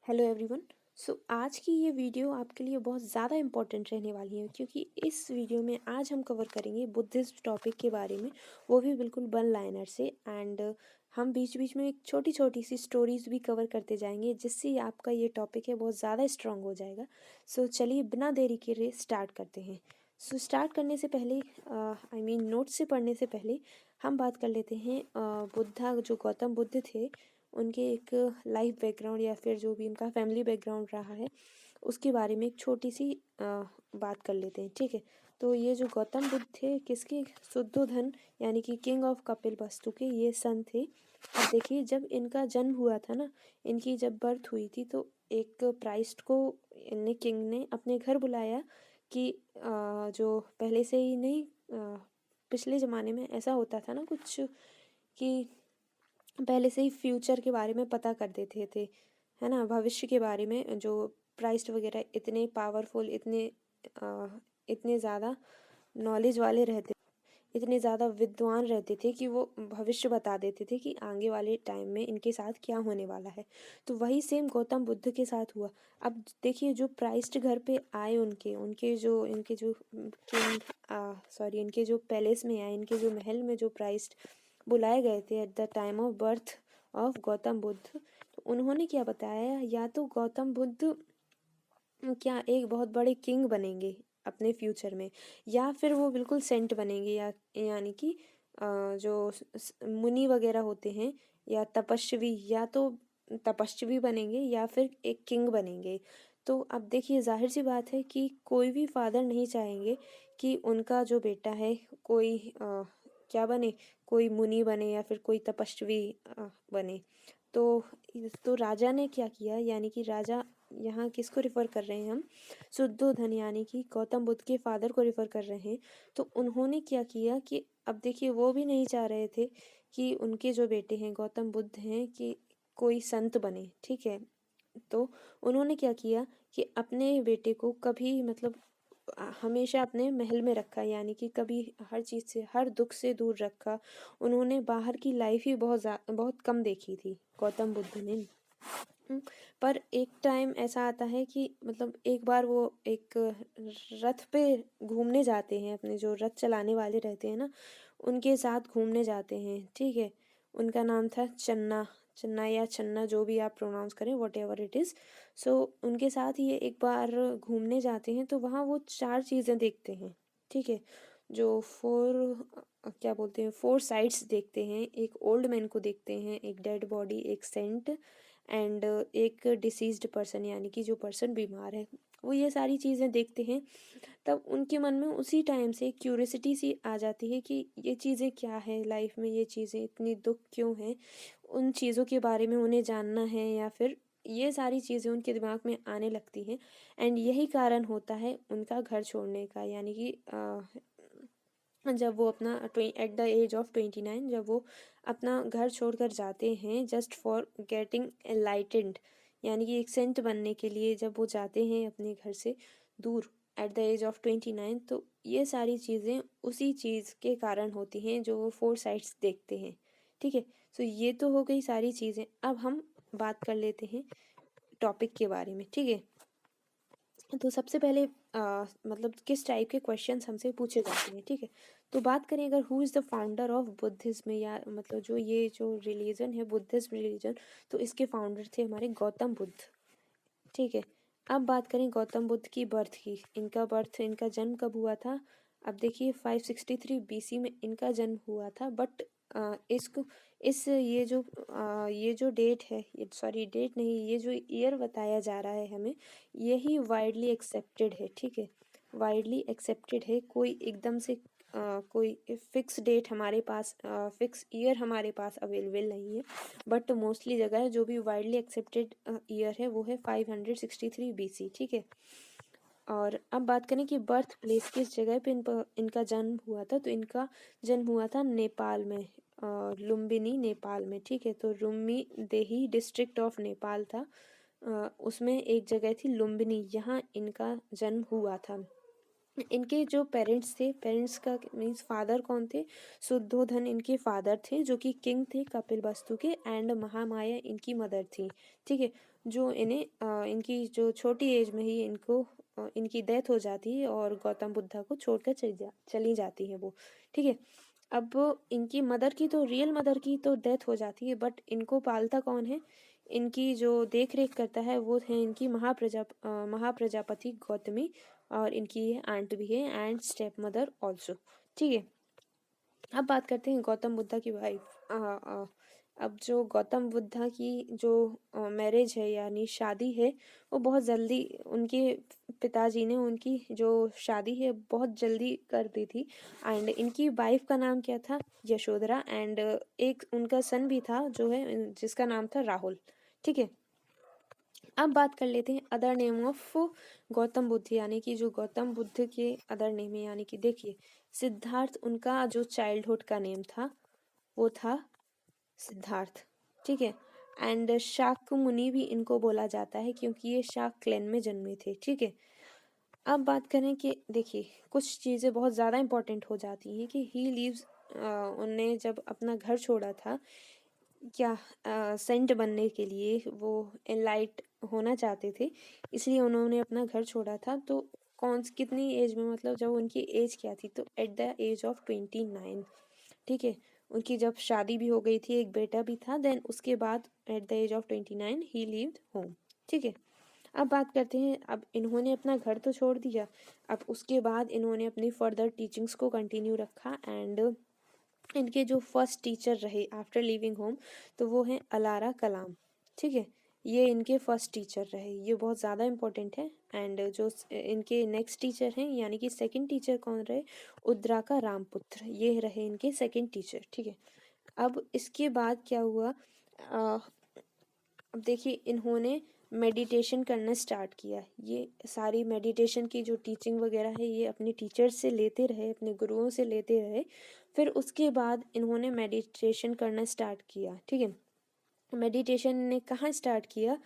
Hello everyone. आज की ये वीडियो आपके लिए बहुत ज़्यादा इम्पोर्टेंट रहने वाली है क्योंकि इस वीडियो में आज हम कवर करेंगे बुद्धिस्ट टॉपिक के बारे में, वो भी बिल्कुल वन लाइनर से। एंड हम बीच बीच में एक छोटी छोटी सी स्टोरीज भी कवर करते जाएंगे जिससे आपका ये टॉपिक है बहुत ज़्यादा स्ट्रांग हो जाएगा। चलिए बिना देरी के स्टार्ट करते हैं। स्टार्ट करने से पहले नोट्स से पढ़ने से पहले हम बात कर लेते हैं बुद्धा जो गौतम बुद्ध थे उनके एक लाइफ बैकग्राउंड या फिर जो भी उनका फैमिली बैकग्राउंड रहा है उसके बारे में एक छोटी सी बात कर लेते हैं। ठीक है, तो ये जो गौतम बुद्ध थे किसके, शुद्धोधन यानी कि किंग ऑफ कपिलवस्तु के ये सन थे। अब देखिए जब इनका जन्म हुआ था ना, इनकी जब बर्थ हुई थी तो एक प्राइस्ट को किंग ने अपने घर बुलाया कि जो पहले से ही नहीं, पिछले ज़माने में ऐसा होता था ना कुछ कि पहले से ही फ्यूचर के बारे में पता कर देते थे, है ना, भविष्य के बारे में। जो प्राइस्ट वगैरह इतने पावरफुल, इतने ज़्यादा नॉलेज वाले रहते, इतने ज़्यादा विद्वान रहते थे कि वो भविष्य बता देते थे कि आगे वाले टाइम में इनके साथ क्या होने वाला है। तो वही सेम गौतम बुद्ध के साथ हुआ। अब देखिए जो प्राइस्ट घर पे आए, इनके जो पैलेस में आए, इनके जो महल में जो प्राइस्ट बुलाए गए थे at the time of birth of Gautam Buddha, तो उन्होंने क्या बताया, या तो गौतम बुद्ध क्या एक बहुत बड़े किंग बनेंगे अपने फ्यूचर में, या फिर वो बिल्कुल सेंट बनेंगे, या यानी कि जो मुनि वगैरह होते हैं, या तपस्वी, या तो तपस्वी बनेंगे या फिर एक किंग बनेंगे। तो अब देखिए जाहिर सी बात है कि कोई भी फादर नहीं चाहेंगे कि उनका जो बेटा है कोई क्या बने, कोई मुनि बने या फिर कोई तपस्वी बने। तो राजा ने क्या किया, यानी कि राजा, यहाँ किसको रिफ़र कर रहे हैं हम, शुद्धोधन यानी कि गौतम बुद्ध के फादर को रिफ़र कर रहे हैं। तो उन्होंने क्या किया कि अब देखिए वो भी नहीं चाह रहे थे कि उनके जो बेटे हैं गौतम बुद्ध हैं कि कोई संत बने। ठीक है, तो उन्होंने क्या किया कि अपने बेटे को कभी मतलब हमेशा अपने महल में रखा, यानी कि कभी हर चीज़ से, हर दुख से दूर रखा। उन्होंने बाहर की लाइफ ही बहुत कम देखी थी गौतम बुद्ध ने। पर एक टाइम ऐसा आता है कि मतलब एक बार वो एक रथ पे घूमने जाते हैं, अपने जो रथ चलाने वाले रहते हैं ना उनके साथ घूमने जाते हैं। ठीक है, उनका नाम था चन्ना, चन्ना या चन्ना, जो भी आप प्रोनाउंस करें, वट एवर इट इज़। उनके साथ ये एक बार घूमने जाते हैं तो वहाँ वो चार चीज़ें देखते हैं। ठीक है, जो क्या बोलते हैं, फोर साइट्स देखते हैं। एक ओल्ड मैन को देखते हैं, एक डेड बॉडी, एक सेंट एंड एक डिसीज्ड पर्सन, यानी कि जो पर्सन बीमार है, वो ये सारी चीज़ें देखते हैं। तब उनके मन में उसी टाइम से क्यूरियोसिटी सी आ जाती है कि ये चीज़ें क्या है लाइफ में, ये चीज़ें इतनी दुख क्यों हैं, उन चीज़ों के बारे में उन्हें जानना है, या फिर ये सारी चीज़ें उनके दिमाग में आने लगती हैं। एंड यही कारण होता है उनका घर छोड़ने का, यानी कि जब वो अपना एट द एज ऑफ 29 जब वो अपना घर छोड़कर जाते हैं जस्ट फॉर गेटिंग एनलाइटेंड, यानी कि एक सेंट बनने के लिए जब वो जाते हैं अपने घर से दूर एट द एज ऑफ 29, तो ये सारी चीज़ें उसी चीज़ के कारण होती हैं जो वो फोर साइड्स देखते हैं। ठीक है, ये तो हो गई सारी चीज़ें। अब हम बात कर लेते हैं टॉपिक के बारे में। ठीक है, तो सबसे पहले मतलब किस टाइप के क्वेश्चंस हमसे पूछे जाते हैं। ठीक है, तो बात करें अगर who is the founder of Buddhism, या मतलब जो रिलीजन है बुद्धिज्म रिलीजन, तो इसके फाउंडर थे हमारे गौतम बुद्ध। ठीक है, अब बात करें गौतम बुद्ध की बर्थ की, इनका जन्म कब हुआ था। अब देखिए 563 बीसी में इनका जन्म हुआ था, बट इसको इस ये जो डेट है, सॉरी डेट नहीं, ये जो ईयर बताया जा रहा है हमें, यही वाइडली एक्सेप्टेड है। ठीक है, वाइडली एक्सेप्टेड है, कोई एकदम से कोई फिक्स डेट हमारे पास, फिक्स ईयर हमारे पास अवेलेबल नहीं है। बट मोस्टली जगह जो भी वाइडली एक्सेप्टेड ईयर है वो है 563 बीसी। ठीक है, और अब बात करें कि बर्थ प्लेस किस जगह पे इनका जन्म हुआ था, तो इनका जन्म हुआ था नेपाल में, लुम्बिनी नेपाल में। ठीक है, तो रुम्मी देही डिस्ट्रिक्ट ऑफ नेपाल था, उसमें एक जगह थी लुम्बिनी, यहाँ इनका जन्म हुआ था। इनके जो पेरेंट्स थे, पेरेंट्स का मीन्स फादर कौन थे, शुद्धोधन इनके फादर थे जो कि किंग थे कपिलवस्तु के, एंड महामाया इनकी मदर थी। ठीक है, जो इन्हें इनकी जो छोटी एज में ही इनको इनकी डेथ हो जाती है और गौतम बुद्धा को छोड़कर चली जाती है वो। ठीक है, अब इनकी मदर की तो रियल मदर की तो डेथ हो जाती है, बट इनको पालता कौन है, इनकी जो देख रेख करता है वो है इनकी महाप्रजापति गौतमी, और इनकी ये आंट भी है एंड स्टेप मदर ऑल्सो। ठीक है, अब बात करते हैं गौतम बुद्धा की वाइफ। अब जो गौतम बुद्धा की जो मैरिज है यानी शादी है, वो बहुत जल्दी उनके पिताजी ने उनकी जो शादी है बहुत जल्दी कर दी थी। एंड इनकी वाइफ का नाम क्या था, यशोधरा, एंड एक उनका सन भी था जो है जिसका नाम था राहुल। ठीक है, अब बात कर लेते हैं other name of Gautam Buddha, यानी कि जो गौतम बुद्ध के अदर नेम है, यानी कि देखिए सिद्धार्थ उनका जो चाइल्डहुड का नेम था वो था सिद्धार्थ। ठीक है, एंड शाक्य मुनि भी इनको बोला जाता है क्योंकि ये शाक क्लैन में जन्मे थे। ठीक है, अब बात करें कि देखिए कुछ चीज़ें बहुत ज़्यादा इंपॉर्टेंट हो जाती हैं कि ही लीव्स, उनने जब अपना घर छोड़ा था क्या सेंट बनने के लिए, वो एनलाइट होना चाहते थे, इसलिए उन्होंने अपना घर छोड़ा था। तो कितनी एज में, मतलब जब उनकी एज क्या थी, तो एट द एज ऑफ 29। ठीक है, उनकी जब शादी भी हो गई थी, एक बेटा भी था, देन उसके बाद at the age of 29 he lived home. ठीक है, अब बात करते हैं, अब इन्होंने अपना घर तो छोड़ दिया, अब उसके बाद इन्होंने अपनी फर्दर टीचिंग्स को कंटिन्यू रखा। एंड इनके जो फर्स्ट टीचर रहे आफ्टर लिविंग होम, तो वो हैं अलारा कलाम। ठीक है, ये इनके फर्स्ट टीचर रहे, ये बहुत ज़्यादा इम्पोर्टेंट है। एंड जो इनके नेक्स्ट टीचर हैं यानी कि सेकंड टीचर कौन रहे, उद्राका रामपुत्र, ये रहे इनके सेकंड टीचर। ठीक है, अब इसके बाद क्या हुआ, अब देखिए इन्होंने मेडिटेशन करना स्टार्ट किया। ये सारी मेडिटेशन की जो टीचिंग वगैरह है ये अपने टीचर से लेते रहे, अपने गुरुओं से लेते रहे। फिर उसके बाद इन्होंने मेडिटेशन करना स्टार्ट किया। ठीक है, मेडिटेशन ने कहाँ स्टार्ट किया,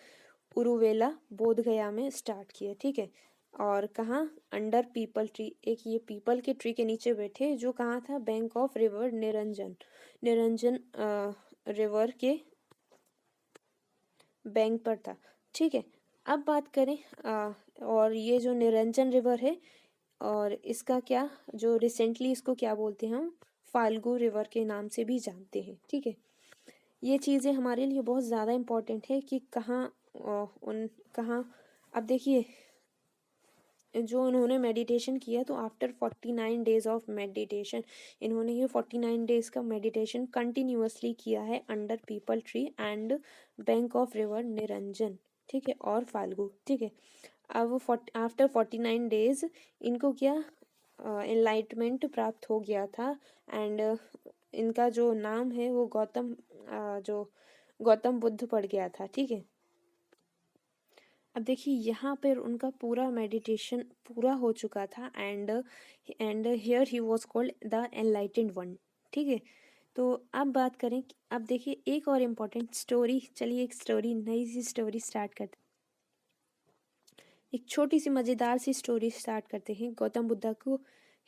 उरुवेला बोध गया में स्टार्ट किया। ठीक है, और कहाँ, अंडर पीपल ट्री, एक ये पीपल के ट्री के नीचे बैठे, जो कहाँ था, bank of river Niranjan river के बैंक पर था। ठीक है, अब बात करें और ये जो निरंजन रिवर है, और इसका क्या, जो रिसेंटली इसको क्या बोलते हैं हम, फाल्गु रिवर के नाम से भी जानते हैं। ठीक है, ये चीज़ें हमारे लिए बहुत ज़्यादा इम्पोर्टेंट है कि कहाँ। अब देखिए जो उन्होंने मेडिटेशन किया, तो आफ्टर 49 डेज ऑफ मेडिटेशन, इन्होंने ये 49 डेज का मेडिटेशन कंटिन्यूअसली किया है under people tree and bank of river Niranjan. ठीक है, और फाल्गु। ठीक है, अब आफ्टर 49 डेज इनको क्या एनलाइटमेंट प्राप्त हो गया था। एंड इनका जो नाम है वो जो गौतम बुद्ध पड़ गया था। ठीक है, अब देखिए यहाँ पर उनका पूरा मेडिटेशन पूरा हो चुका था, and here he was called the enlightened one. ठीक है, तो अब बात करें, अब देखिए एक और इम्पोर्टेंट स्टोरी, चलिए एक स्टोरी, नई सी स्टोरी स्टार्ट करते, एक छोटी सी मज़ेदार सी स्टोरी स्टार्ट करते हैं गौतम बुद्धा को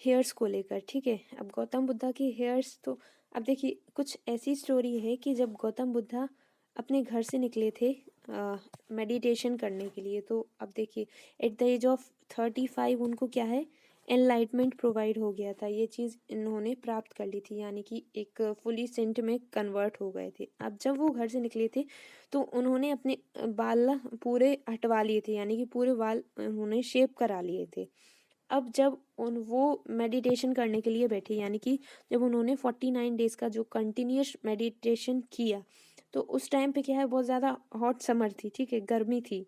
हेयर्स को लेकर। ठीक है, अब गौतम बुद्धा की हेयर्स, तो अब देखिए कुछ ऐसी स्टोरी है कि जब गौतम बुद्धा अपने घर से निकले थे मेडिटेशन करने के लिए, तो अब देखिए एट द एज ऑफ 35 उनको क्या है, एनलाइटमेंट प्रोवाइड हो गया था, ये चीज़ इन्होंने प्राप्त कर ली थी, यानी कि एक फुली सेंट में कन्वर्ट हो गए थे। अब जब वो घर से निकले थे तो उन्होंने अपने बाल पूरे हटवा लिए थे, यानी कि पूरे बाल उन्होंने शेप करा लिए थे। अब जब वो मेडिटेशन करने के लिए बैठे, यानी कि जब उन्होंने 49 डेज का जो कंटिन्यूस मेडिटेशन किया, तो उस टाइम पे क्या है, बहुत ज़्यादा हॉट समर थी। ठीक है, गर्मी थी।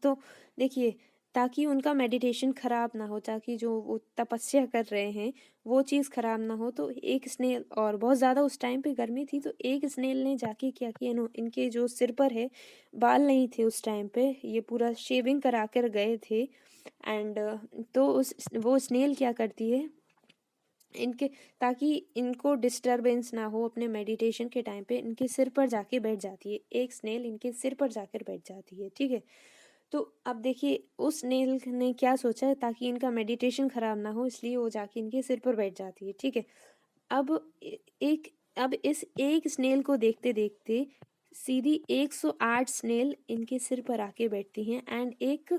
तो देखिए ताकि उनका मेडिटेशन ख़राब ना हो, ताकि जो वो तपस्या कर रहे हैं वो चीज़ ख़राब ना हो, तो एक स्नेल, और बहुत ज़्यादा उस टाइम पे गर्मी थी, तो एक स्नेल ने जाके क्या किया, इनके जो सिर पर है बाल नहीं थे उस टाइम पे, ये पूरा शेविंग करा कर गए थे। एंड तो वो स्नेल क्या करती है, इनके, ताकि इनको डिस्टरबेंस ना हो अपने मेडिटेशन के टाइम पे, इनके सिर पर जाके बैठ जाती है, एक स्नेल इनके सिर पर जाकर बैठ जाती है। ठीक है, तो अब देखिए उस स्नेल ने क्या सोचा है, ताकि इनका मेडिटेशन खराब ना हो, इसलिए वो जाके इनके सिर पर बैठ जाती है, ठीक है। अब एक अब इस एक स्नेल को देखते देखते सीधी 108 स्नेल इनके सिर पर आके बैठती हैं एंड एक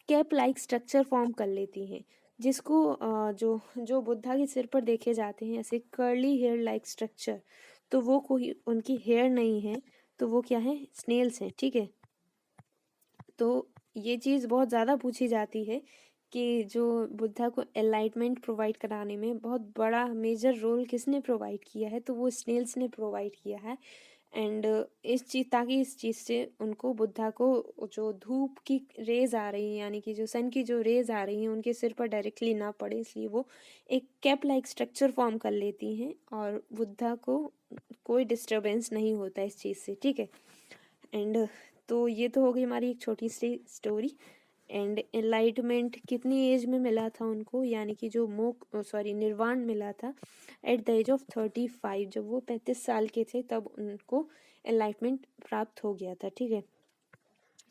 कैप लाइक स्ट्रक्चर फॉर्म कर लेती हैं, जिसको जो जो बुद्धा के सिर पर देखे जाते हैं ऐसे कर्ली हेयर लाइक स्ट्रक्चर, तो वो कोई उनकी हेयर नहीं है, तो वो क्या है, स्नेल्स हैं, ठीक है। तो ये चीज़ बहुत ज़्यादा पूछी जाती है कि जो बुद्धा को एनलाइटमेंट प्रोवाइड कराने में बहुत बड़ा मेजर रोल किसने प्रोवाइड किया है, तो वो स्नेल्स ने प्रोवाइड किया है। एंड इस चीज़, ताकि इस चीज़ से उनको, बुद्धा को जो धूप की रेज आ रही है, यानी कि जो सन की जो रेज आ रही हैं उनके सिर पर डायरेक्टली ना पड़े, इसलिए वो एक कैप लाइक स्ट्रक्चर फॉर्म कर लेती हैं और बुद्धा को कोई डिस्टरबेंस नहीं होता इस चीज़ से, ठीक है। एंड तो ये तो हो गई हमारी एक छोटी सी स्टोरी। एंड एनलाइटमेंट कितनी एज में मिला था उनको, यानी कि जो निर्वाण मिला था एट द एज ऑफ 35, जब वो 35 साल के थे तब उनको एनलाइटमेंट प्राप्त हो गया था, ठीक है।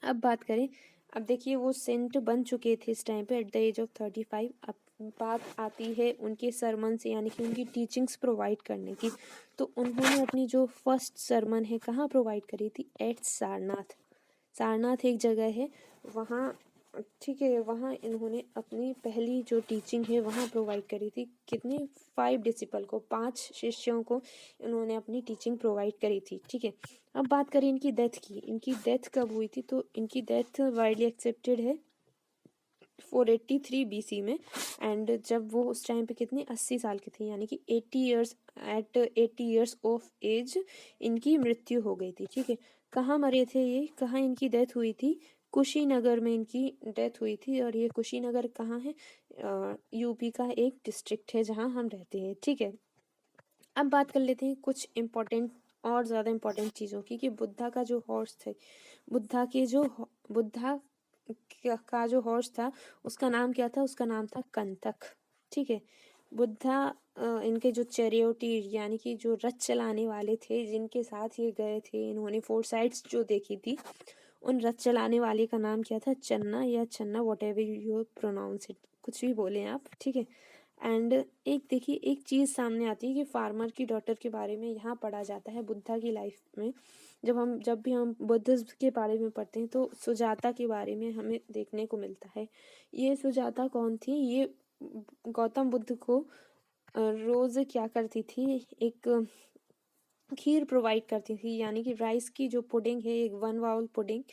अब बात करें, अब देखिए वो सेंट बन चुके थे इस टाइम पे एट द एज ऑफ 35। अब बात आती है उनके सरमन से, यानी कि उनकी टीचिंग्स प्रोवाइड करने की। तो उन्होंने अपनी जो फर्स्ट सरमन है कहाँ प्रोवाइड करी थी, एट सारनाथ। सारनाथ एक जगह है वहाँ, ठीक है, वहाँ इन्होंने अपनी पहली जो टीचिंग है वहाँ प्रोवाइड करी थी। कितने, 5 डिसिपल को, 5 शिष्यों को इन्होंने अपनी टीचिंग प्रोवाइड करी थी, ठीक है। अब बात करें इनकी डेथ की, इनकी डेथ कब हुई थी, तो इनकी डेथ वाइडली एक्सेप्टेड है 483 BC में। एंड जब वो उस टाइम पे कितने, 80 साल के थे, यानी कि 80 years, at 80 years of age इनकी मृत्यु हो गई थी, ठीक है। कहाँ मरे थे ये, कहाँ इनकी डेथ हुई थी, कुशीनगर में इनकी डेथ हुई थी। और ये कुशीनगर कहाँ है, यूपी का एक डिस्ट्रिक्ट है जहाँ हम रहते हैं, ठीक है। अब बात कर लेते हैं कुछ इम्पोर्टेंट और ज़्यादा इम्पोर्टेंट चीज़ों की, कि बुद्धा का जो हॉर्स थे, बुद्धा का जो हॉर्स था उसका नाम क्या था, उसका नाम था कंतक, ठीक है। बुद्धा इनके जो चैरियोटी, यानी कि जो रथ चलाने वाले थे, जिनके साथ ये गए थे, इन्होंने 4 साइड्स जो देखी थी, उन रथ चलाने वाले का नाम क्या था, चन्ना या Chhanna, whatever you pronounce it, कुछ भी बोलें आप, ठीक है। एंड एक देखिए एक चीज़ सामने आती है कि फार्मर की डॉटर के बारे में यहाँ पढ़ा जाता है बुद्धा की लाइफ में। जब भी हम बुद्धिज्म के बारे में पढ़ते हैं तो सुजाता के बारे में हमें देखने को मिलता है। ये सुजाता कौन थी, ये गौतम बुद्ध को रोज़ क्या करती थी, एक खीर प्रोवाइड करती थी, यानी कि राइस की जो पुडिंग है, एक 1 बाउल पुडिंग,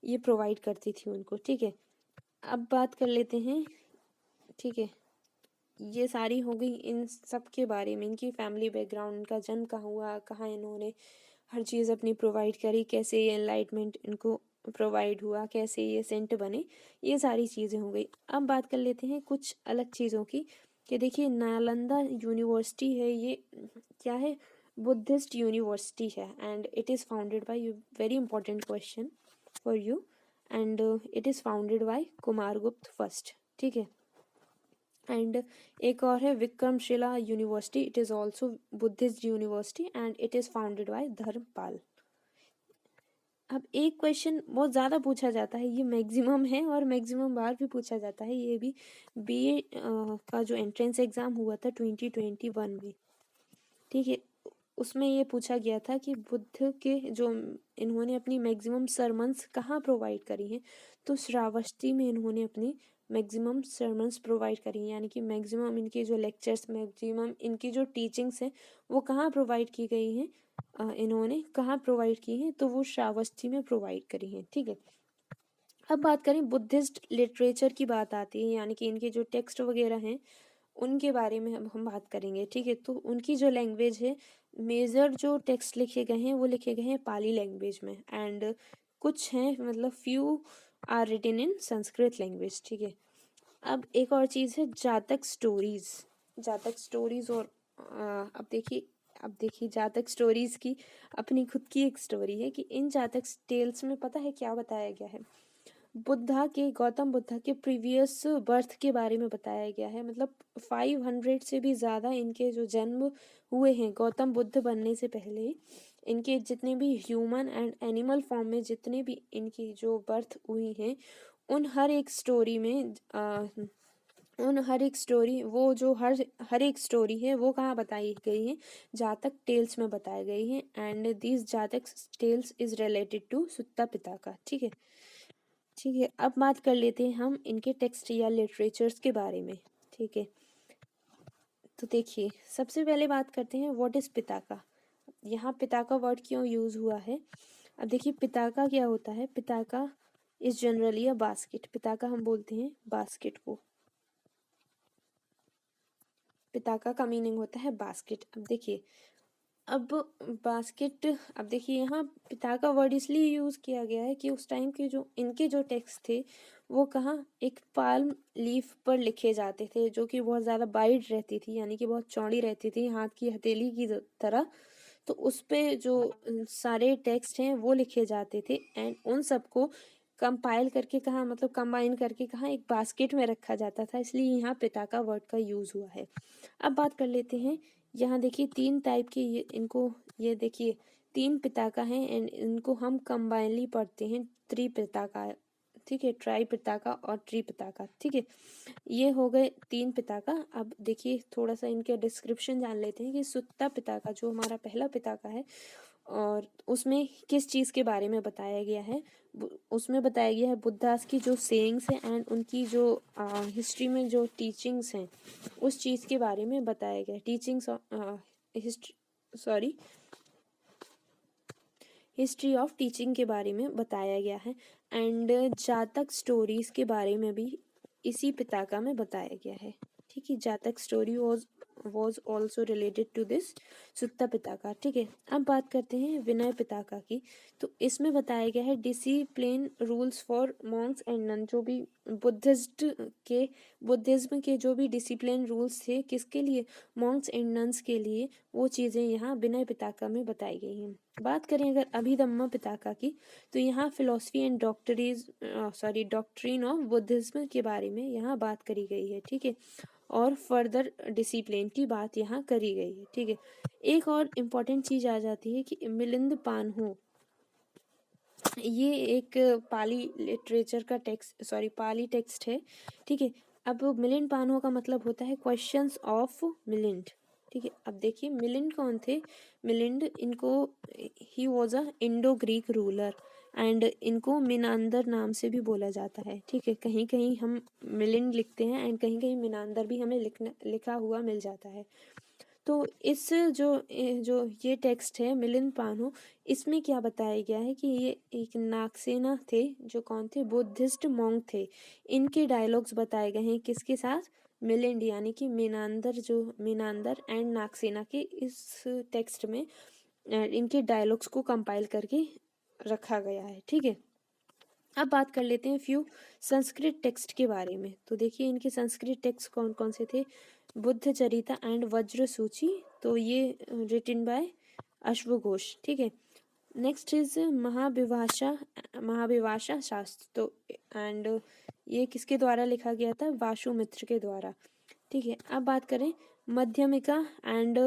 ये प्रोवाइड करती थी उनको, ठीक है। अब बात कर लेते हैं, ठीक है, ये सारी हो गई इन सब के बारे में, इनकी फैमिली बैकग्राउंड, इनका जन्म कहाँ हुआ, कहाँ इन्होंने हर चीज़ अपनी प्रोवाइड करी, कैसे ये एनलाइटमेंट इनको प्रोवाइड हुआ, कैसे ये सेंट बने, ये सारी चीज़ें हो गई। अब बात कर लेते हैं कुछ अलग चीज़ों की, कि देखिए नालंदा यूनिवर्सिटी है, ये क्या है, बुद्धिस्ट यूनिवर्सिटी है। And it is founded by you, very important question for you, and it is founded by Kumaragupta first, ठीक है। एंड एक और है Vikramshila university, it is also Buddhist university and it is founded by Dharmapal. अब एक क्वेश्चन बहुत ज़्यादा पूछा जाता है, ये मैक्सिमम है और मैक्सिमम बार भी पूछा जाता है, ये भी बीए का जो एंट्रेंस एग्ज़ाम हुआ था 2021 में, ठीक है, उसमें ये पूछा गया था कि बुद्ध के जो इन्होंने अपनी मैक्सिमम सरमन्स कहाँ प्रोवाइड करी हैं, तो श्रावस्ती में इन्होंने अपनी मैक्सिमम सरमन्स प्रोवाइड करी हैं, यानी कि मैक्सिमम इनके जो लेक्चर्स, मैक्सिमम इनकी जो टीचिंग्स हैं वो कहाँ प्रोवाइड की गई हैं, इन्होंने कहाँ प्रोवाइड की हैं, तो वो श्रावस्ती में प्रोवाइड करी हैं, ठीक है। अब बात करें बुद्धिस्ट लिटरेचर की, बात आती है, यानी कि इनके जो टेक्स्ट वगैरह हैं उनके बारे में अब हम बात करेंगे, ठीक है। तो उनकी जो लैंग्वेज है, मेजर जो टेक्स्ट लिखे गए हैं वो लिखे गए हैं पाली लैंग्वेज में, एंड कुछ हैं, मतलब few are written in Sanskrit language, ठीक है। अब एक और चीज़ है जातक स्टोरीज, जातक स्टोरीज, और अब देखिए जातक स्टोरीज की अपनी खुद की एक स्टोरी है, कि इन जातक टेल्स में पता है क्या बताया गया है, गौतम बुद्धा के प्रीवियस बर्थ के बारे में बताया गया है। मतलब 500 से भी ज़्यादा इनके जो जन्म हुए हैं गौतम बुद्ध बनने से पहले, इनके जितने भी ह्यूमन एंड एनिमल फॉर्म में जितने भी इनकी जो बर्थ हुई हैं उन हर एक स्टोरी में उन हर एक स्टोरी वो जो हर एक स्टोरी है वो कहाँ बताई गई है, जातक टेल्स में बताई गई है। एंड दिस जातक टेल्स इज रिलेटेड टू सुत्ता पिताका। ठीक है, ठीक है। अब बात कर लेते हैं हम इनके टेक्स्ट या लिटरेचर्स के बारे में। ठीक है, तो देखिए सबसे पहले बात करते हैं व्हाट इज पिताका। यहाँ पिताका वर्ड क्यों यूज हुआ है। अब देखिए पिताका क्या होता है। पिताका इज जनरली अ बास्केट। पिताका हम बोलते हैं बास्केट को। पिताका का मीनिंग होता है बास्केट। अब बास्केट, अब देखिए यहाँ पिताका वर्ड इसलिए यूज किया गया है कि उस टाइम के जो इनके जो टेक्स्ट थे वो कहाँ एक पाल्म लीफ पर लिखे जाते थे, जो कि बहुत ज़्यादा वाइड रहती थी, यानी कि बहुत चौड़ी रहती थी, हाथ की हथेली की तरह। तो उस पे जो सारे टेक्स्ट हैं वो लिखे जाते थे एंड उन सबको कंपाइल करके कहाँ, मतलब कंबाइन करके कहाँ एक बास्केट में रखा जाता था, इसलिए यहाँ पिताका वर्ड का यूज हुआ है। अब बात कर लेते हैं, यहाँ देखिए 3 टाइप के ये देखिए 3 पिताका हैं एंड इनको हम कंबाइनली पढ़ते हैं त्रिपिताका। ठीक है, ट्राई पिताका और त्रिपिताका। ठीक है, ये हो गए 3 पिताका। अब देखिए थोड़ा सा इनके डिस्क्रिप्शन जान लेते हैं कि सुत्ता पिताका जो हमारा पहला पिताका है और उसमें किस चीज़ के बारे में बताया गया है। उसमें बताया गया है बुद्धास की जो सेइंग्स हैं एंड उनकी जो हिस्ट्री में जो टीचिंग्स हैं उस चीज़ के बारे में बताया गया है। टीचिंग्स हिस्ट्री ऑफ टीचिंग के बारे में बताया गया है एंड जातक स्टोरीज के बारे में भी इसी पिताका में बताया गया है। ठीक है, जातक story was also related to this सुत्ता पिताका। ठीक है, अब बात करते हैं विनय पिताका की। तो इसमें बताया गया है discipline rules for monks and nun. जो भी बुद्धिज्म के जो भी डिसिप्लिन रूल्स थे किसके लिए, मॉन्क्स एंड नन्स के लिए, वो चीज़ें यहाँ विनय पिताका में बताई गई हैं। बात करें अगर अभिधम्मा पिताका की, तो यहाँ philosophy and doctrine of Buddhism के बारे में यहाँ बात करी गई है। ठीक है, और फर्दर डिसिप्लिन की बात यहाँ करी गई है। ठीक है, एक और इम्पॉर्टेंट चीज़ आ जाती है कि मिलिंद पान्हो, ये एक पाली लिटरेचर का पाली टेक्स्ट है। ठीक है, अब मिलिंद पान्हो का मतलब होता है क्वेश्चंस ऑफ मिलिंड। ठीक है, अब देखिए मिलिंड कौन थे। मिलिंड इनको he was a Indo Greek ruler and इनको मिनांदर नाम से भी बोला जाता है। ठीक है, कहीं कहीं हम मिलिंड लिखते हैं एंड कहीं कहीं मिनांदर भी हमें लिखा हुआ मिल जाता है। तो इस जो ये टेक्स्ट है मिलिंद पान्हो, इसमें क्या बताया गया है कि ये एक नागसेना थे, जो कौन थे, बुद्धिस्ट मॉन्क थे। इनके डायलॉग्स बताए गए हैं किसके साथ, मिलिंड यानी कि मिनांदर एंड नागसेना के इस टेक्स्ट में इनके डायलॉग्स को कंपाइल करके रखा गया है। ठीक है, अब बात कर लेते हैं फ्यू संस्कृत टेक्स्ट के बारे में। तो देखिए इनके संस्कृत टेक्स्ट कौन कौन से थे, बुद्ध चरिता एंड वज्र सूची, तो ये रिटन बाय अश्वघोष। ठीक है, नेक्स्ट इज महाविभाषा शास्त्र, तो एंड ये किसके द्वारा लिखा गया था, वासुमित्र के द्वारा। ठीक है, अब बात करें मध्यमिका एंड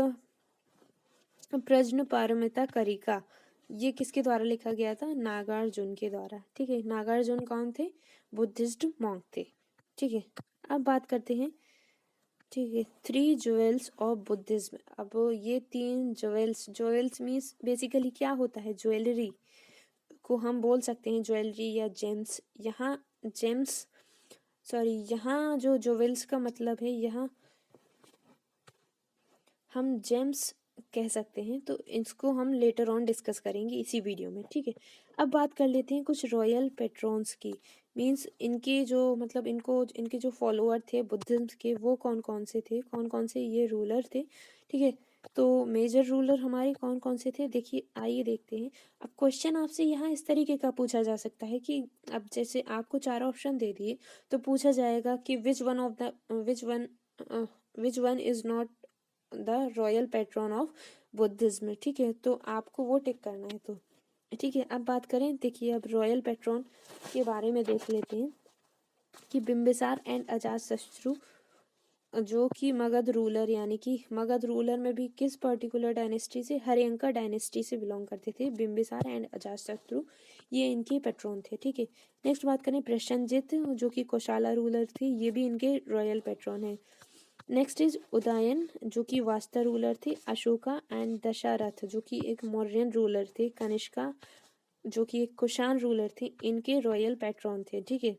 प्रश्न पारमिता करिका, ये किसके द्वारा लिखा गया था, नागार्जुन के द्वारा। ठीक है, नागार्जुन कौन थे, बुद्धिस्ट मॉन्क थे। ठीक है, अब बात करते हैं, ठीक है, 3 ज्वेल्स ऑफ बुद्धिज्म। अब ये 3 ज्वेल्स मीन्स बेसिकली क्या होता है, ज्वेलरी को हम बोल सकते हैं ज्वेलरी या जेम्स। यहाँ जो ज्वेल्स का मतलब है, यहाँ हम जेम्स कह सकते हैं, तो इसको हम लेटर ऑन डिस्कस करेंगे इसी वीडियो में। ठीक है, अब बात कर लेते हैं कुछ रॉयल पेट्रॉन्स की। मींस इनके जो फॉलोअर थे बुद्धिज्म के, वो कौन कौन से थे, कौन कौन से ये रूलर थे। ठीक है, तो मेजर रूलर हमारे कौन कौन से थे, देखिए आइए देखते हैं। अब क्वेश्चन आपसे यहाँ इस तरीके का पूछा जा सकता है कि अब जैसे आपको 4 ऑप्शन दे दिए, तो पूछा जाएगा कि which one is not the royal pattern of Buddhism. ठीक है, तो आपको वो टिक करना है। तो ठीक है, अब बात करें, देखिए अब रॉयल पैट्रन के बारे में देख लेते हैं कि बिम्बिसार एंड अजातशत्रु जो कि मगध रूलर, यानी कि मगध रूलर में भी किस पर्टिकुलर डायनेस्टी से, हर्यंका डायनेस्टी से बिलोंग करते थे। बिंबिसार एंड अजातशत्रु ये इनके पेट्रोन थे। ठीक है, नेक्स्ट बात करें प्रसेनजित जो कि कोशाला रूलर थे, ये भी इनके रॉयल पेट्रोन है। नेक्स्ट इज उदयन जो कि वास्ता रूलर थे। अशोका एंड दशरथ जो कि एक मौर्यन रूलर थे। कनिष्का जो कि एक कुषाण रूलर थे, इनके रॉयल पैट्रॉन थे। ठीक है,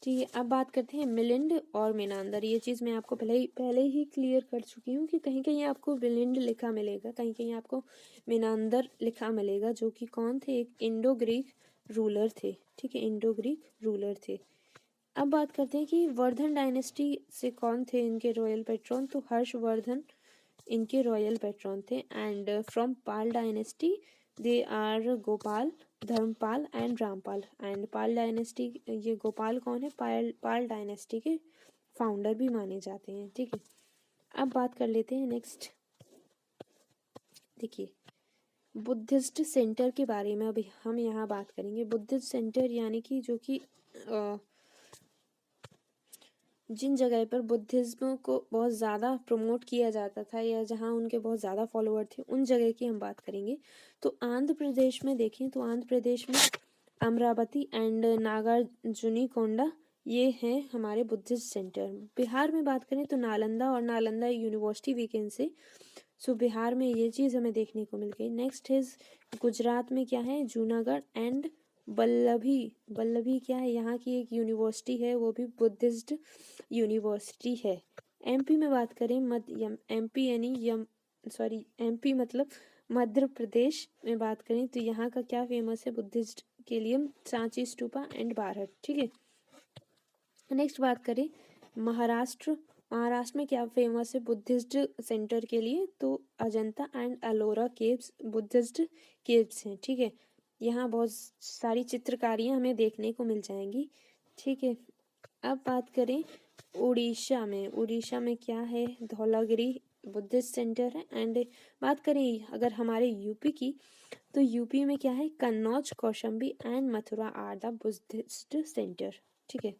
ठीक है, अब बात करते हैं मिलिंद और मेनांदर। ये चीज़ मैं आपको पहले ही क्लियर कर चुकी हूँ कि कहीं कहीं आपको मिलिंद लिखा मिलेगा, कहीं कहीं आपको मेनांदर लिखा मिलेगा, जो कि कौन थे, एक इंडो ग्रीक रूलर थे। ठीक है, इंडो ग्रीक रूलर थे। अब बात करते हैं कि वर्धन डायनेस्टी से कौन थे इनके रॉयल पैट्रॉन, तो हर्षवर्धन इनके रॉयल पैट्रॉन थे। And from Pal dynasty they are Gopal, Dharmapal and Rampal. And Pal dynasty, ये गोपाल कौन है, पाल डायनेस्टी के फाउंडर भी माने जाते हैं। ठीक है, अब बात कर लेते हैं नेक्स्ट। देखिए, बुद्धिस्ट सेंटर के बारे में अभी हम यहाँ बात करेंगे। बुद्धिस्ट सेंटर यानी कि जो कि जिन जगह पर बुद्धिज्म को बहुत ज़्यादा प्रमोट किया जाता था या जहाँ उनके बहुत ज़्यादा फॉलोअर थे, उन जगह की हम बात करेंगे। तो आंध्र प्रदेश में देखें तो आंध्र प्रदेश में अमरावती एंड नागार्जुनी कोंडा ये हैं हमारे बुद्धिस्ट सेंटर। बिहार में बात करें तो नालंदा और नालंदा यूनिवर्सिटी वीकेंड से, सो बिहार में ये चीज़ हमें देखने को मिल गई। नेक्स्ट इज गुजरात में क्या है, जूनागढ़ एंड बल्लभी। बल्लभी क्या है, यहाँ की एक यूनिवर्सिटी है, वो भी बुद्धिस्ट यूनिवर्सिटी है। एमपी में बात करें एमपी यानी एमपी मतलब मध्य प्रदेश में बात करें तो यहाँ का क्या फेमस है बुद्धिस्ट के लिए, सांची स्तूपा एंड बारहट। ठीक है, नेक्स्ट बात करें महाराष्ट्र। महाराष्ट्र में क्या फेमस है बुद्धिस्ट सेंटर के लिए, तो Ajanta and Ellora caves Buddhist caves हैं। ठीक है, यहाँ बहुत सारी चित्रकारियाँ हमें देखने को मिल जाएंगी। ठीक है, अब बात करें उड़ीसा में। उड़ीसा में क्या है, धौलागिरी बुद्धिस्ट सेंटर है। एंड बात करें अगर हमारे यूपी की, तो यूपी में क्या है, Kannauj, Kaushambi and Mathura are the Buddhist centre. ठीक है,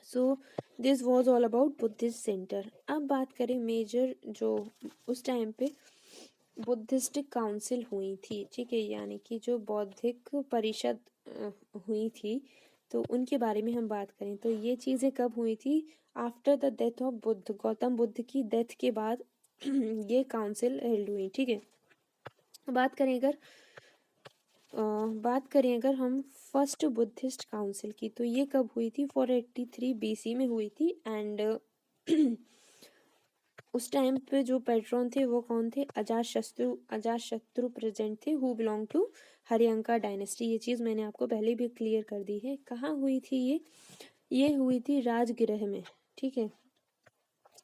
so this was all about Buddhist centre. अब बात करें मेजर जो उस टाइम पे बुद्धिस्ट काउंसिल हुई थी। ठीक है, यानी कि जो बौद्धिक परिषद हुई थी, तो उनके बारे में हम बात करें तो ये चीज़ें कब हुई थी, after the death of Buddha, Gautam Buddha की डेथ के बाद ये काउंसिल हेल्ड हुई। ठीक है, बात करें अगर हम फर्स्ट बुद्धिस्ट काउंसिल की, तो ये कब हुई थी, 483 BC में हुई थी। एंड उस टाइम पे जो पैट्रॉन थे वो कौन थे, अजातशत्रु प्रेजेंट थे, who belong to Haryanka dynasty. ये चीज़ मैंने आपको पहले भी क्लियर कर दी है। कहाँ हुई थी ये हुई थी राजगृह में। ठीक है,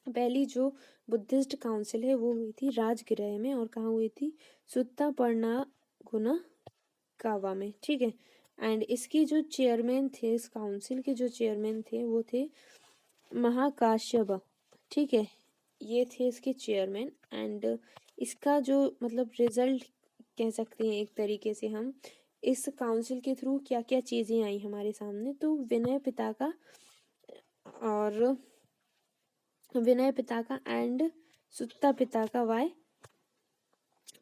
पहली जो बुद्धिस्ट काउंसिल है वो हुई थी राजगृह में, और कहाँ हुई थी, सुत्ता पर्णा गुना कावा में। ठीक है, एंड इसकी जो चेयरमैन थे, इस काउंसिल के जो चेयरमैन थे वो थे महाकाश्यप। ठीक है, ये थे इसके चेयरमैन। एंड इसका जो मतलब रिजल्ट कह सकते हैं एक तरीके से हम, इस काउंसिल के थ्रू क्या क्या चीज़ें आई हमारे सामने, तो विनय पिताका एंड सुत्ता पिताका वाय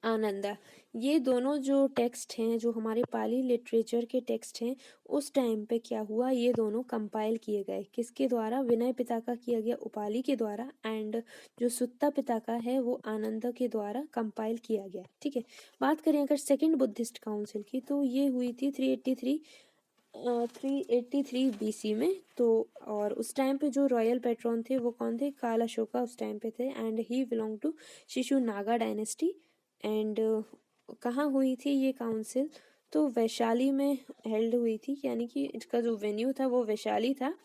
आनंदा, ये दोनों जो टेक्स्ट हैं, जो हमारे पाली लिटरेचर के टेक्स्ट हैं, उस टाइम पे क्या हुआ, ये दोनों कंपाइल किए गए। किसके द्वारा, विनय पिताका किया गया उपाली के द्वारा, एंड जो सुत्ता पिताका है वो आनंद के द्वारा कंपाइल किया गया। ठीक है, बात करें अगर सेकंड बुद्धिस्ट काउंसिल की, तो ये हुई थी 383 BC में। तो और उस टाइम पे जो रॉयल पैट्रॉन थे वो कौन थे, काल अशोका उस टाइम पे थे, एंड ही बिलोंग टू शिशु नागा डायनेस्टी। एंड कहाँ हुई थी ये काउंसिल, तो वैशाली में हेल्ड हुई थी, यानी कि इसका जो वेन्यू था वो वैशाली था।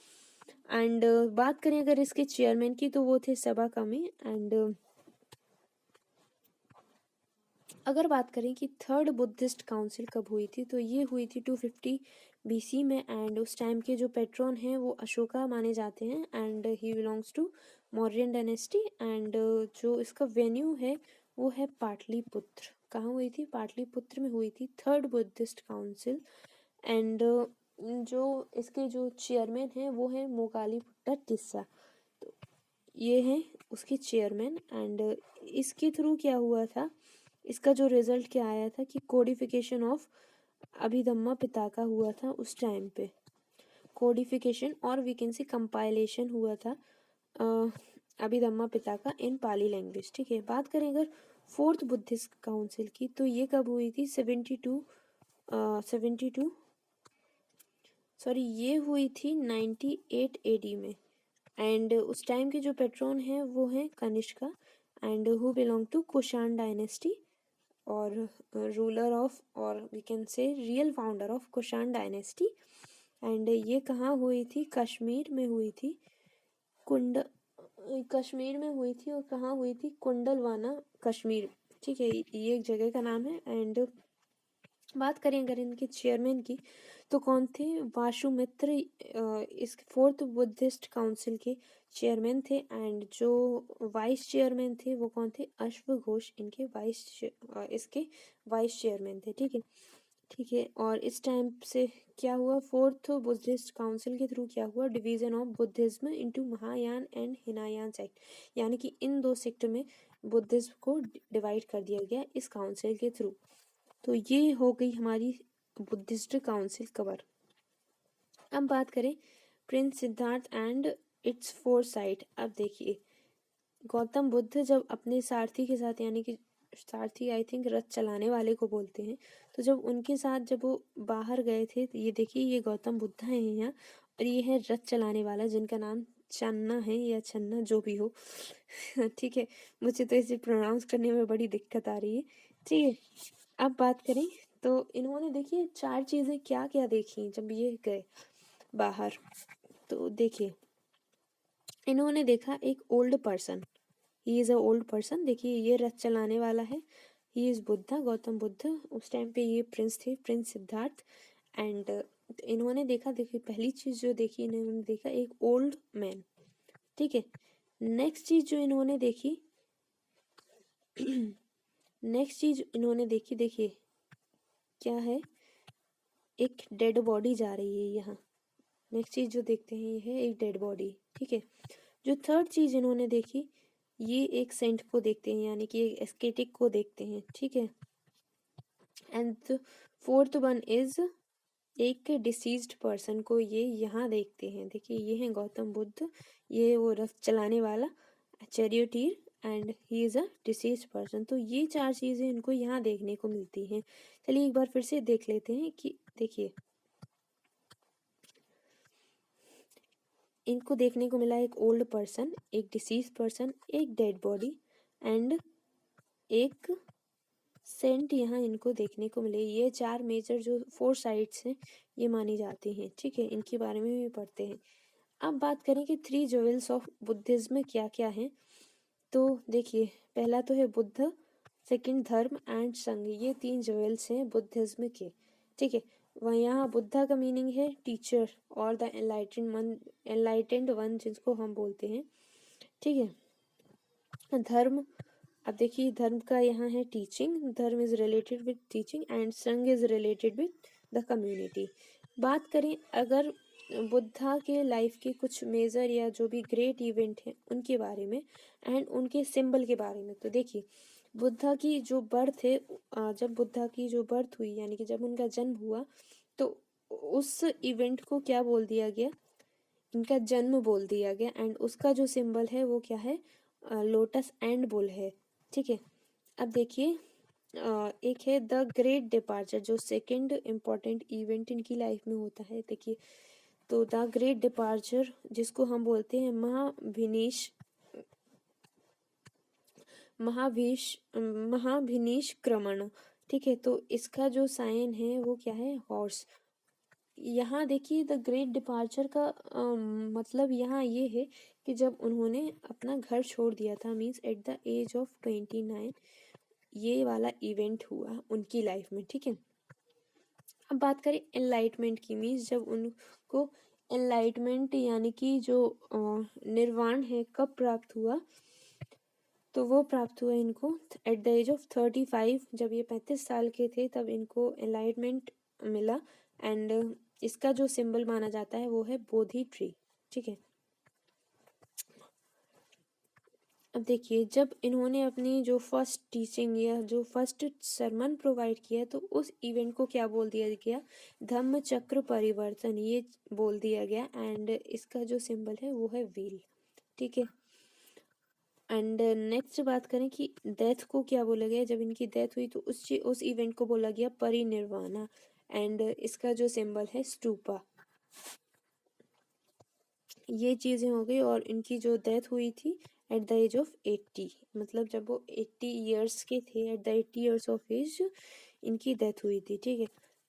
एंड बात करें अगर इसके चेयरमैन की, तो वो थे सभा कमी। एंड अगर बात करें कि थर्ड बुद्धिस्ट काउंसिल कब हुई थी, तो ये हुई थी 250 BC में। एंड उस टाइम के जो पैट्रॉन हैं वो अशोका माने जाते हैं, and he belongs to Mauryan dynasty. And जो इसका वेन्यू है वो है पाटलिपुत्र। कहाँ हुई थी, पाटलिपुत्र में हुई थी थर्ड बुद्धिस्ट काउंसिल। एंड जो इसके जो चेयरमैन हैं वो हैं मोगालीपुट्टा टिस्सा। तो ये हैं उसके चेयरमैन। एंड इसके थ्रू क्या हुआ था, इसका जो रिजल्ट क्या आया था कि कोडिफिकेशन ऑफ अभिधम्मा पिताका हुआ था उस टाइम पे। कोडिफिकेशन और वी कैन सी कंपाइलेशन हुआ था अभिधम्मा पिताका इन पाली लैंग्वेज। ठीक है, बात करें अगर फोर्थ बुद्धिस्ट काउंसिल की, तो ये कब हुई थी? 72 सॉरी ये हुई थी 98 AD में। एंड उस टाइम के जो पेट्रोन हैं वो हैं Kanishka and who belong to Kushan dynasty और रूलर ऑफ और we can say real founder of Kushan dynasty. And ये कहाँ हुई थी? कश्मीर में हुई थी। कश्मीर में हुई थी और कहाँ हुई थी? कुंडलवाना कश्मीर। ठीक है, ये एक जगह का नाम है। एंड बात करें अगर इनके चेयरमैन की, तो कौन थे? वासुमित्र इस फोर्थ बुद्धिस्ट काउंसिल के चेयरमैन थे। एंड जो वाइस चेयरमैन थे वो कौन थे? अश्व घोष इनके इसके वाइस चेयरमैन थे। ठीक है, और इस टाइम से क्या हुआ? फोर्थ बुद्धिस्ट काउंसिल के थ्रू क्या हुआ? Division of Buddhism into Mahayana and Hinayana sect, यानी कि इन दो सेक्ट में बुद्धिज्म को डिवाइड कर दिया गया इस काउंसिल के थ्रू। तो ये हो गई हमारी बुद्धिस्ट काउंसिल कवर। अब बात करें Prince Siddharth and it's four site. अब देखिए गौतम बुद्ध जब अपने सारथी के साथ, यानी कि सारथी आई थिंक रथ चलाने वाले को बोलते हैं, तो जब उनके साथ जब वो बाहर गए थे, तो ये देखिए ये गौतम बुद्ध हैं यहाँ, और ये है रथ चलाने वाला जिनका नाम चन्ना है या छन्ना जो भी हो। ठीक है, मुझे तो इसे प्रोनाउंस करने में बड़ी दिक्कत आ रही है। ठीक है, अब बात करें तो इन्होंने देखिए चार चीजें क्या क्या देखी जब ये गए बाहर। तो देखिए इन्होंने देखा एक old person, he is a old person. देखिए ये रथ चलाने वाला है, ही इज बुद्धा, गौतम बुद्ध। उस टाइम पे ये प्रिंस थे, प्रिंस सिद्धार्थ। एंड इन्होंने देखा, देखिए पहली चीज जो देखी इन्होंने देखा एक ओल्ड मैन। ठीक है, नेक्स्ट चीज जो इन्होंने देखी नेक्स्ट चीज इन्होंने देखी, देखिए क्या है? एक डेड बॉडी जा रही है यहाँ। नेक्स्ट चीज जो देखते हैं ये है एक डेड बॉडी। ठीक है, जो थर्ड चीज इन्होंने देखी ये एक सेंट को देखते हैं, यानी कि एक एस्केटिक को देखते हैं। ठीक है, एंड फोर्थ वन इज एक डिसीज्ड पर्सन को ये यहाँ देखते हैं। देखिए ये है गौतम बुद्ध, ये वो रथ चलाने वाला charioteer, and he is a deceased person. तो ये चार चीजें इनको यहाँ देखने को मिलती हैं। चलिए एक बार फिर से देख लेते हैं कि देखिए इनको देखने को मिला एक ओल्ड पर्सन, एक डिसीज पर्सन, एक डेड बॉडी एंड एक सेंट यहाँ इनको देखने को मिले। ये चार मेजर जो फोर साइट्स हैं ये मानी जाती हैं। ठीक है, इनके बारे में भी पढ़ते हैं। अब बात करें कि थ्री ज्वेल्स ऑफ बुद्धिज्म क्या क्या हैं। तो देखिए पहला तो है बुद्ध, सेकंड धर्म एंड संघ, ये तीन ज्वेल्स हैं बुद्धिज्म के। ठीक है, वह यहाँ बुद्धा का मीनिंग है टीचर और द एनलाइटेंड वन जिसको हम बोलते हैं। ठीक है, धर्म, अब देखिए धर्म का यहाँ है teaching, dharma is related with teaching and sangha is related with the community. बात करें अगर बुद्धा के लाइफ के कुछ मेजर या जो भी ग्रेट इवेंट हैं उनके बारे में एंड उनके सिंबल के बारे में, तो देखिए बुद्धा की जो बर्थ है, जब बुद्धा की जो बर्थ हुई यानी कि जब उनका जन्म हुआ, तो उस इवेंट को क्या बोल दिया गया? इनका जन्म बोल दिया गया। एंड उसका जो सिंबल है वो क्या है? लोटस एंड बुल है। ठीक है, अब देखिए एक है द ग्रेट डिपार्चर, जो सेकंड इम्पॉर्टेंट इवेंट इनकी लाइफ में होता है। देखिए तो द ग्रेट डिपार्चर जिसको हम बोलते हैं महाभिनिश क्रमण। ठीक है, तो इसका जो साइन है वो क्या है? हॉर्स। यहाँ देखिए द ग्रेट डिपार्चर का मतलब यहाँ ये है कि जब उन्होंने अपना घर छोड़ दिया था, means at the age of 29, ये वाला इवेंट हुआ उनकी लाइफ में। ठीक है, अब बात करें एनलाइटमेंट की, मीन्स जब उनको एनलाइटमेंट यानी कि जो निर्वाण है कब प्राप्त हुआ, तो वो प्राप्त हुआ इनको एट द एज ऑफ 35। जब ये 35 साल के थे तब इनको एनलाइटमेंट मिला। एंड इसका जो सिंबल माना जाता है वो है बोधि ट्री। ठीक है, अब देखिए जब इन्होंने अपनी जो फर्स्ट टीचिंग या जो फर्स्ट सरमन प्रोवाइड किया तो उस इवेंट को क्या बोल दिया गया, धम्म चक्र परिवर्तन, ये बोल दिया गया। एंड इसका जो सिंबल है वो है व्हील। ठीक है, एंड नेक्स्ट बात करें कि डेथ को क्या बोला गया, जब इनकी डेथ हुई तो उस इवेंट को बोला गया परिनिर्वाणा। एंड इसका जो सिंबल है स्टूपा। ये चीजें हो गई, और इनकी जो डेथ हुई थी एट द एज ऑफ 80, मतलब जब वो 80 ईयर्स के थे, at the 80 years of age इनकी डेथ हुई थी। ठीक है,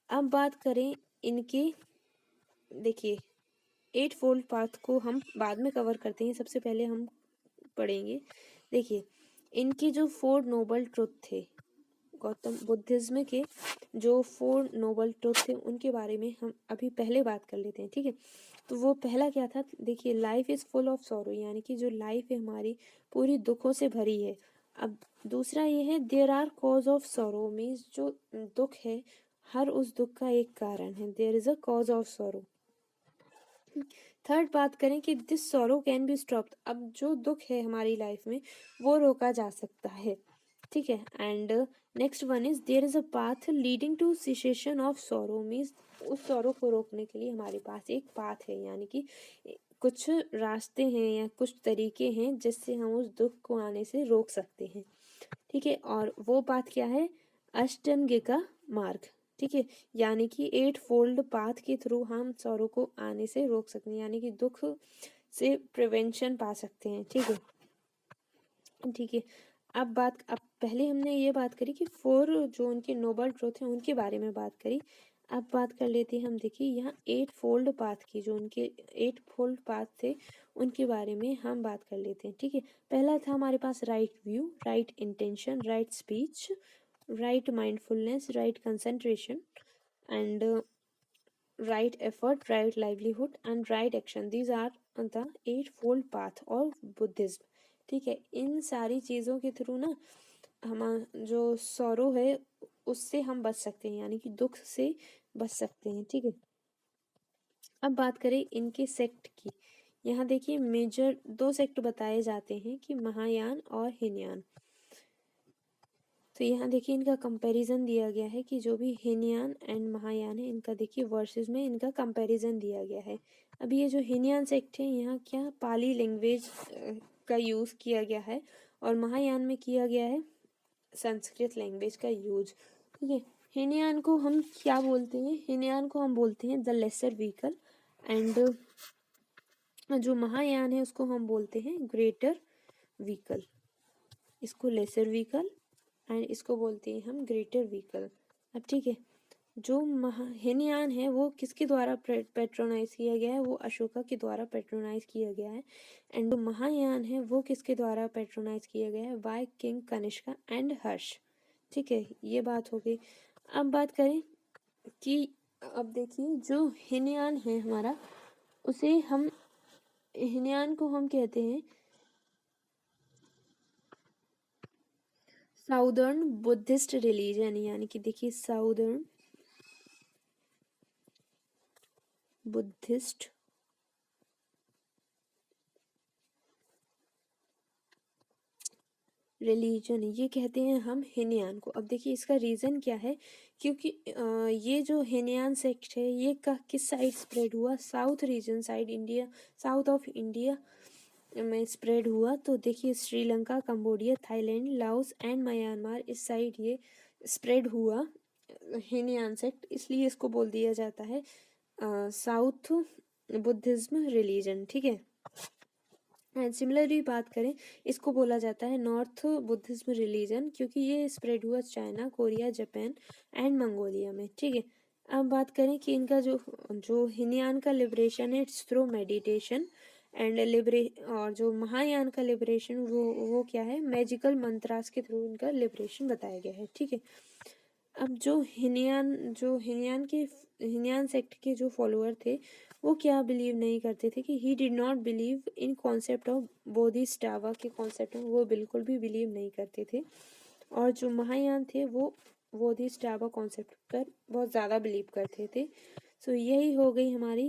अब बात करें इनके, देखिए 8 फोल्ड पाथ को हम बाद में कवर करते हैं, सबसे पहले हम पढ़ेंगे। देखिए इनके जो 4 नोबल ट्रुथ थे, गौतम बुद्धिज्म के जो 4 नोबल ट्रुथ थे उनके बारे में हम अभी पहले बात कर लेते हैं। ठीक है, तो वो पहला क्या था, देखिए life is full of sorrow, यानी कि जो लाइफ है हमारी पूरी दुखों से भरी है। अब दूसरा ये है there are cause of sorrow, means जो दुख है हर उस दुख का एक कारण है, there is a cause of sorrow. Third बात करें कि this sorrow can be stopped, अब जो दुख है हमारी लाइफ में वो रोका जा सकता है। ठीक है, and next one is there is a path leading to cessation of sorrow, means उस सॉरो को रोकने के लिए हमारे पास एक पाथ है, यानी कि कुछ रास्ते हैं या कुछ तरीके हैं जिससे हम उस दुख को आने से रोक सकते हैं। ठीक है, और वो पाथ क्या है, अष्टांगिका मार्ग। ठीक है, यानी कि 8 फोल्ड पाथ के थ्रू हम सौरों को आने से रोक सकते हैं, यानी कि दुख से प्रिवेंशन पा सकते हैं। ठीक है, ठीक है, अब पहले हमने ये बात करी कि 4 जो उनके नोबल ट्रुथ हैं उनके बारे में बात करी। अब बात कर लेते हैं हम, देखिए यहाँ 8 फोल्ड पाथ की, जो उनके 8 फोल्ड पाथ थे उनके बारे में हम बात कर लेते हैं। ठीक है, पहला था हमारे पास right view, right intention, right speech, right mindfulness, right concentration, and right effort, right livelihood and right action. These are the 8 fold path of Buddhism. ठीक है, इन सारी चीज़ों के थ्रू ना हम जो सॉरो है उससे हम बच सकते हैं, यानी कि दुख से बच सकते हैं। ठीक है, अब बात करें इनके सेक्ट की। यहाँ देखिए मेजर 2 सेक्ट बताए जाते हैं कि महायान और हीनयान। तो यहाँ देखिए इनका कंपैरिजन दिया गया है कि जो भी हीनयान एंड महायान है इनका देखिए वर्सेस में इनका कंपैरिजन दिया गया है। अभी ये जो हीनयान सेक्ट है यहाँ क्या पाली लैंग्वेज का यूज़ किया गया है, और महायान में किया गया है संस्कृत लैंग्वेज का यूज। ठीक है, हीनयान को हम क्या बोलते हैं, हीनयान को हम बोलते हैं द लेसर व्हीकल, एंड जो महायान है उसको हम बोलते हैं ग्रेटर व्हीकल। इसको लेसर व्हीकल एंड इसको बोलते हैं हम ग्रेटर व्हीकल। अब ठीक है, जो हीनयान है वो किसके द्वारा पेट्रोनाइज किया गया है, वो अशोका के द्वारा पेट्रोनाइज किया गया है। एंड जो महायान है वो किसके द्वारा पेट्रोनाइज किया गया है, बाय किंग कनिष्का एंड हर्ष। ठीक है, ये बात हो गई। अब बात करें कि अब देखिए जो हीनयान है हमारा, उसे हम हीनयान को हम कहते हैं साउदर्न बुद्धिस्ट रिलीजन, यानी कि देखिए साउदर्न बुद्धिस्ट रिलीजन, ये कहते हैं हम हीनयान को। अब देखिए इसका रीज़न क्या है, क्योंकि ये जो हीनयान सेक्ट है ये किस साइड स्प्रेड हुआ, south region side, India south of India में स्प्रेड हुआ। तो देखिए Sri Lanka, Cambodia, Thailand, Laos and Myanmar, इस साइड ये स्प्रेड हुआ हीनयान सेक्ट, इसलिए इसको बोल दिया जाता है साउथ बुद्धिज्म रिलीजन। ठीक है, एंड सिमिलरली बात करें इसको बोला जाता है नॉर्थ बुद्धिज्म रिलीजन, क्योंकि ये स्प्रेड हुआ China, Korea, Japan and Mongolia में। ठीक है, अब बात करें कि इनका जो हीनयान का लिबरेशन है इट्स थ्रू मेडिटेशन एंड और जो महायान का लिबरेशन वो क्या है, मैजिकल मंत्रास के थ्रू इनका लिबरेशन बताया गया है। ठीक है, अब जो हीनयान सेक्ट के जो फॉलोअर थे वो क्या बिलीव नहीं करते थे कि he did not believe in concept of Bodhisattva के कॉन्सेप्ट में, वो बिल्कुल भी बिलीव नहीं करते थे। और जो महायान थे वो बोधिसत्व कॉन्सेप्ट पर बहुत ज़्यादा बिलीव करते थे। सो यही हो गई हमारी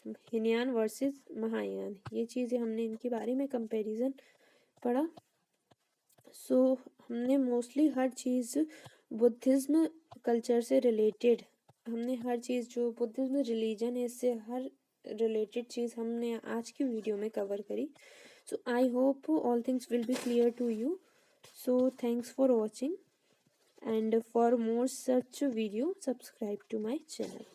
हीनयान वर्सेस महायान, ये चीज़ें हमने इनके बारे में कंपैरिजन पढ़ा। सो हमने मोस्टली हर चीज़ बुद्धिज़्म कल्चर से रिलेटेड, हमने हर चीज़ जो बुद्धिज़्म रिलीजन है इससे हर रिलेटेड चीज़ हमने आज की वीडियो में कवर करी। So I hope all things will be clear to you. So thanks for watching, and for more such video subscribe to my channel.